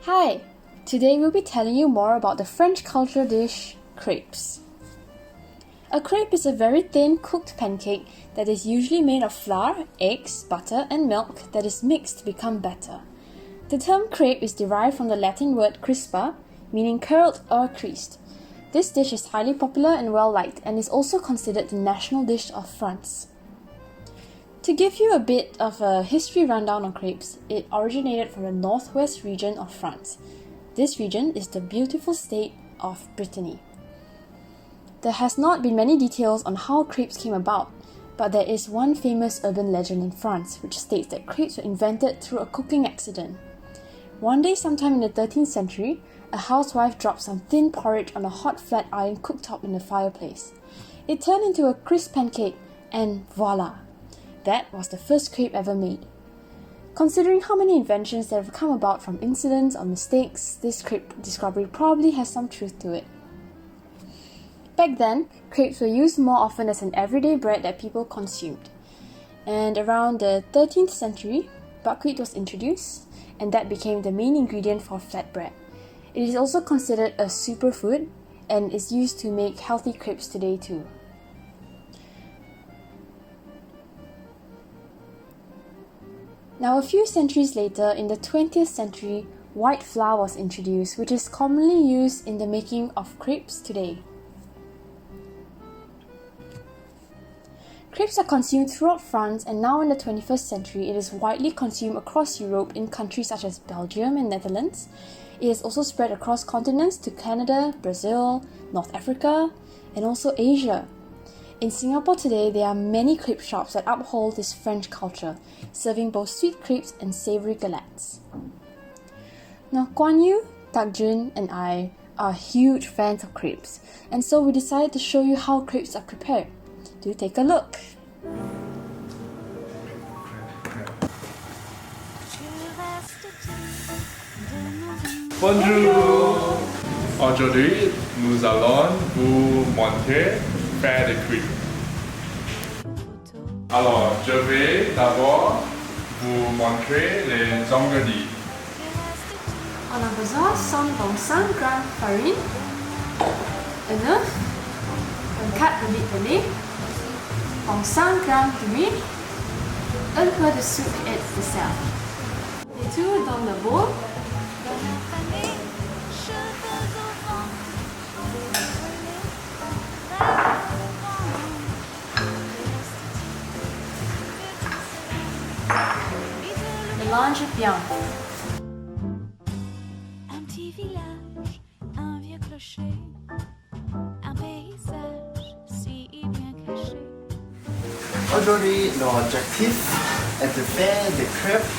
Hi! Today we'll be telling you more about the French cultural dish, crepes. A crepe is a very thin cooked pancake that is usually made of flour, eggs, butter and milk that is mixed to become batter. The term crepe is derived from the Latin word crispa, meaning curled or creased. This dish is highly popular and well-liked and is also considered the national dish of France. To give you a bit of a history rundown on crepes, it originated from the northwest region of France. This region is the beautiful state of Brittany. There has not been many details on how crepes came about, but there is one famous urban legend in France which states that crepes were invented through a cooking accident. One day sometime in the 13th century, a housewife dropped some thin porridge on a hot flat iron cooktop in the fireplace. It turned into a crisp pancake and voila! That was the first crepe ever made. Considering how many inventions that have come about from incidents or mistakes, this crepe discovery probably has some truth to it. Back then, crepes were used more often as an everyday bread that people consumed. And around the 13th century, buckwheat was introduced, and that became the main ingredient for flatbread. It is also considered a superfood and is used to make healthy crepes today too. Now, a few centuries later, in the 20th century, white flour was introduced, which is commonly used in the making of crepes today. Crepes are consumed throughout France, and now in the 21st century, it is widely consumed across Europe in countries such as Belgium and Netherlands. It is also spread across continents to Canada, Brazil, North Africa, and also Asia. In Singapore today, there are many crepe shops that uphold this French culture, serving both sweet crepes and savoury galettes. Now, Guan Yu, Tak Jun, and I are huge fans of crepes, and so we decided to show you how crepes are prepared. Do take a look! Bonjour! Aujourd'hui, nous allons vous montrer faire des crêpes. Alors, je vais d'abord vous montrer les ingrédients. On a besoin de 125 g farine, un œuf, un quart de litre de lait, 5 g d'huile, un peu de sucre et de sel. Les tout dans le bol. Mélange bien. Un petit village, un vieux clocher, un paysage si bien caché. Aujourd'hui, notre objectif est de faire des crêpes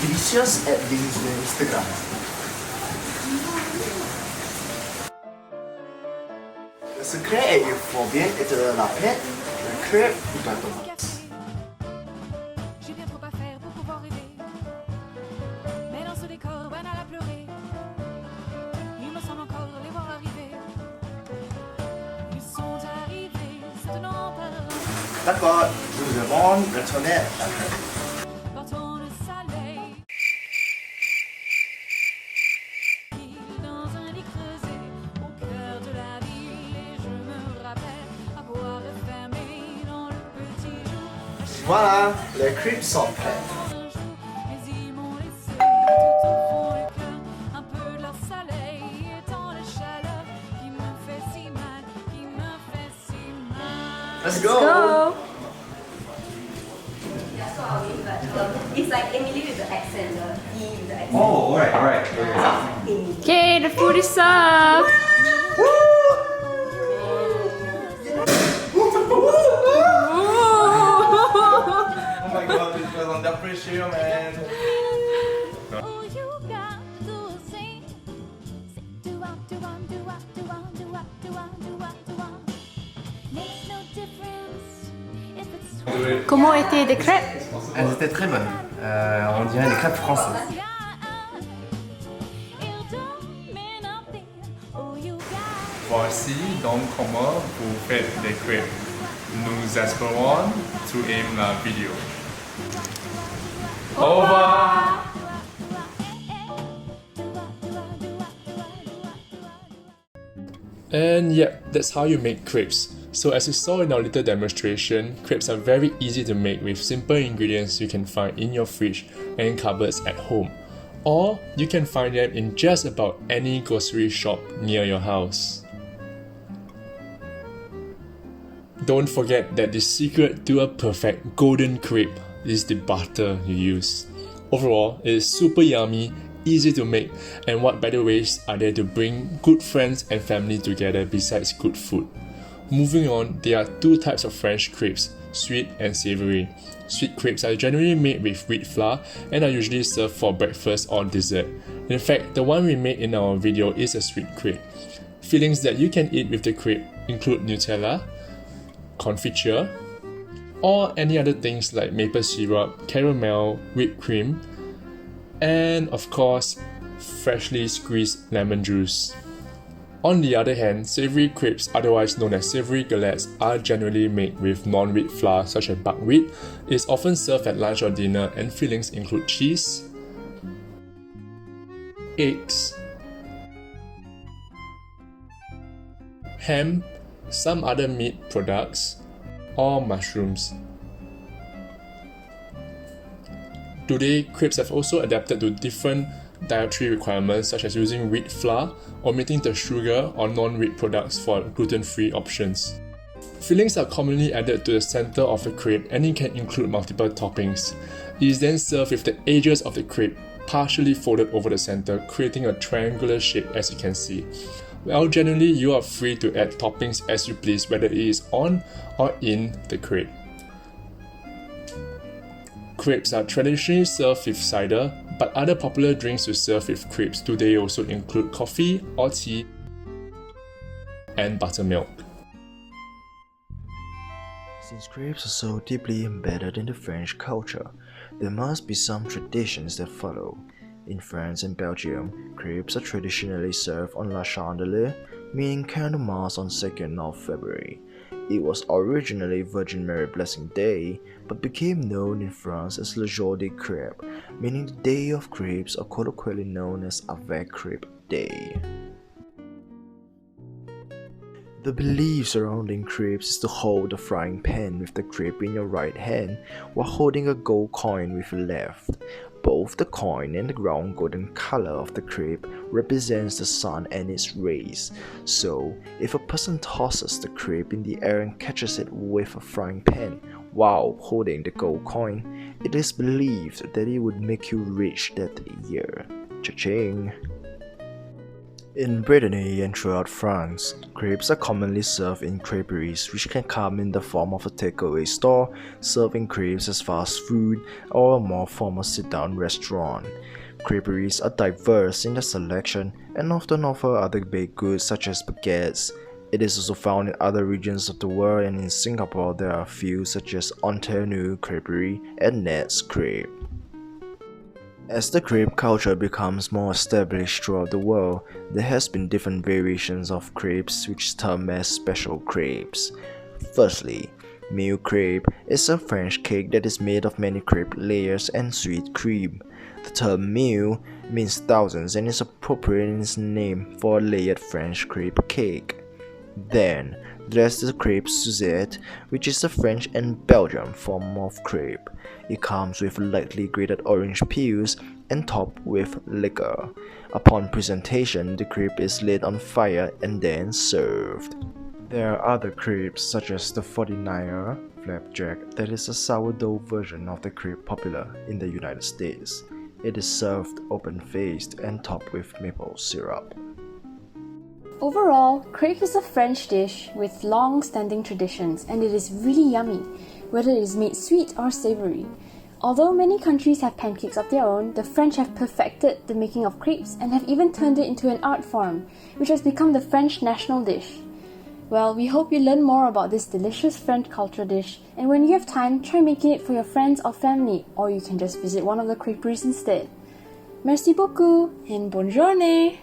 délicieuses et Instagram. Le secret est qu'il faut bien étaler la pâte, la crêpe ou la tomate. J'ai bien trop à faire pour pouvoir rêver. Mais dans ce décor banal à pleurer, il me semble encore les voir arriver. Ils sont arrivés, c'est un empereur. D'accord, nous devons retourner la crêpe. Portons le soleil. Dans un lit creusé, au cœur de la ville. Et je me rappelle avoir fermé dans le petit jour. Voilà, les crêpes sont prêtes. Mais ils m'ont laissé tout au fond du cœur un peu de leur soleil et tant de chaleur qui me fait si mal, qui me fait si mal. Let's go! It's like Emily with the accent, the E with the accent. Oh, alright. Okay, the food is served! Oh my god, this was under pressure, man. All you got to do is sing. Do-wop, do-wop, do-wop, do-wop, do-wop, do-wop, do-wop, do-wop. Makes no difference if it's Comment étaient les crêpes? Elles étaient très bonnes. On dirait des crêpes françaises. Voici donc comment vous faites des crêpes. Nous espérons que tu aimes la vidéo. Au revoir! And yep, that's how you make crepes. So as you saw in our little demonstration, crepes are very easy to make with simple ingredients you can find in your fridge and cupboards at home. Or you can find them in just about any grocery shop near your house. Don't forget that the secret to a perfect golden crepe is the butter you use. Overall, it is super yummy, easy to make, and what better ways are there to bring good friends and family together besides good food? Moving on, there are two types of French crepes, sweet and savory. Sweet crepes are generally made with wheat flour and are usually served for breakfast or dessert. In fact, the one we made in our video is a sweet crepe. Fillings that you can eat with the crepe include Nutella, confiture, or any other things like maple syrup, caramel, whipped cream, and of course, freshly squeezed lemon juice. On the other hand, savory crepes, otherwise known as savory galettes, are generally made with non-wheat flour such as buckwheat. It is often served at lunch or dinner, and fillings include cheese, eggs, ham, some other meat products, or mushrooms. Today, crepes have also adapted to different dietary requirements such as using wheat flour, omitting the sugar or non-wheat products for gluten-free options. Fillings are commonly added to the center of the crepe and it can include multiple toppings. It is then served with the edges of the crepe partially folded over the center, creating a triangular shape as you can see. Well, generally you are free to add toppings as you please, whether it is on or in the crepe. Crepes are traditionally served with cider, but other popular drinks to serve with crepes today also include coffee or tea and buttermilk. Since crepes are so deeply embedded in the French culture, there must be some traditions that follow. In France and Belgium, crepes are traditionally served on La Chandelier, meaning candle mass on 2nd of February. It was originally Virgin Mary Blessing Day, but became known in France as Le Jour des Crêpes, meaning the Day of Crepes, or colloquially known as Avec Crêpe Day. The belief surrounding crepes is to hold a frying pan with the crepe in your right hand while holding a gold coin with your left. Both the coin and the ground golden color of the crepe represents the sun and its rays. So, if a person tosses the crepe in the air and catches it with a frying pan while holding the gold coin, it is believed that it would make you rich that year. Cha-ching! In Brittany and throughout France, crepes are commonly served in creperies, which can come in the form of a takeaway store, serving crepes as fast food, or a more formal sit-down restaurant. Creperies are diverse in their selection and often offer other baked goods such as baguettes. It is also found in other regions of the world, and in Singapore there are a few such as Ontario Creperie and Ned's Crepe. As the crepe culture becomes more established throughout the world, there has been different variations of crepes which is termed as special crepes. Firstly, Mille crepe is a French cake that is made of many crepe layers and sweet cream. The term mille means thousands and is appropriate in its name for a layered French crepe cake. Then, there's the crepe Suzette, which is a French and Belgian form of crepe. It comes with lightly grated orange peels and topped with liquor. Upon presentation, the crepe is lit on fire and then served. There are other crepes such as the 49er flapjack, that is a sourdough version of the crepe popular in the United States. It is served open-faced and topped with maple syrup. Overall, crepe is a French dish with long-standing traditions, and it is really yummy, whether it is made sweet or savory. Although many countries have pancakes of their own, the French have perfected the making of crepes and have even turned it into an art form, which has become the French national dish. Well, we hope you learn more about this delicious French culture dish, and when you have time, try making it for your friends or family, or you can just visit one of the creperies instead. Merci beaucoup, and bonne journée!